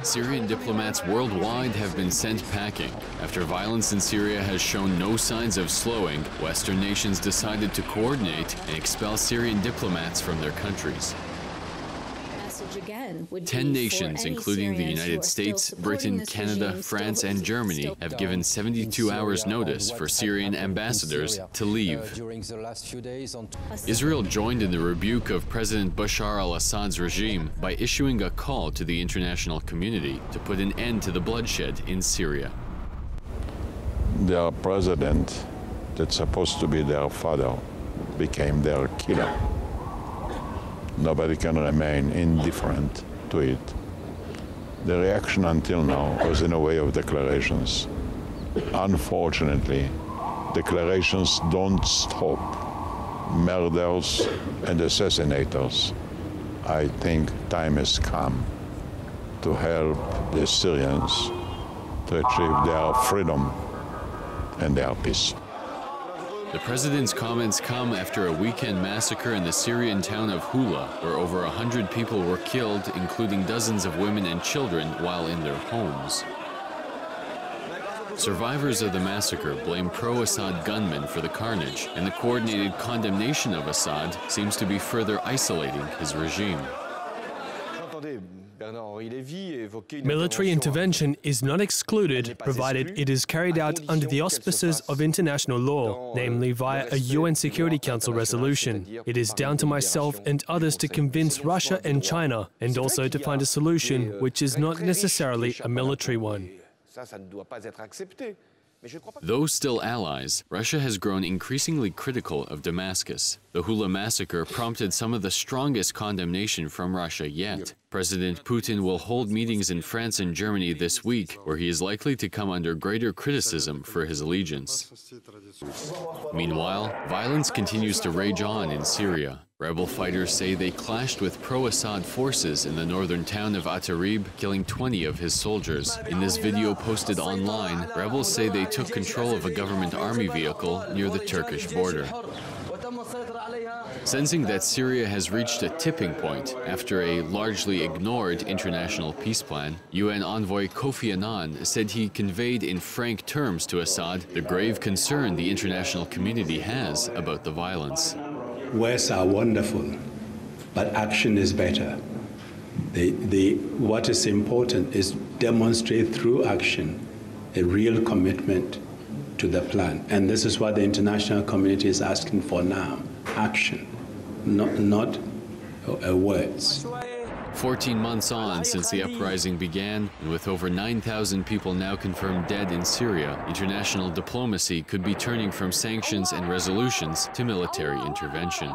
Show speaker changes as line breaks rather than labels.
Syrian diplomats worldwide have been sent packing. After violence in Syria has shown no signs of slowing, Western nations decided to coordinate and expel Syrian diplomats from their countries. 10 nations, including the United States, Britain, Canada, France, and Germany, have given 72 hours notice for Syrian ambassadors to leave. Israel joined in the rebuke of President Bashar al-Assad's regime by issuing a call to the international community to put an end to the bloodshed in Syria.
Their president, that's supposed to be their father, became their killer. Nobody can remain indifferent to it. The reaction until now was in a way of declarations. Unfortunately, declarations don't stop murders and assassinators. I think time has come to help the Syrians to achieve their freedom and their peace.
The president's comments come after a weekend massacre in the Syrian town of Houla, where over 100 people were killed, including dozens of women and children, while in their homes. Survivors of the massacre blame pro-Assad gunmen for the carnage, and the coordinated condemnation of Assad seems to be further isolating his regime.
Military intervention is not excluded, provided it is carried out under the auspices of international law, namely via a UN Security Council resolution. It is down to myself and others to convince Russia and China, and also to find a solution which is not necessarily a military one.
Though still allies, Russia has grown increasingly critical of Damascus. The Houla Massacre prompted some of the strongest condemnation from Russia yet. President Putin will hold meetings in France and Germany this week, where he is likely to come under greater criticism for his allegiance. Meanwhile, violence continues to rage on in Syria. Rebel fighters say they clashed with pro-Assad forces in the northern town of Atarib, killing 20 of his soldiers. In this video posted online, rebels say they took control of a government army vehicle near the Turkish border. Sensing that Syria has reached a tipping point after a largely ignored international peace plan, UN envoy Kofi Annan said he conveyed in frank terms to Assad the grave concern the international community has about the violence.
Words are wonderful, but action is better. What is important is demonstrate through action a real commitment to the plan. And this is what the international community is asking for now, action, not words.
14 months on since the uprising began, and with over 9,000 people now confirmed dead in Syria, international diplomacy could be turning from sanctions and resolutions to military intervention.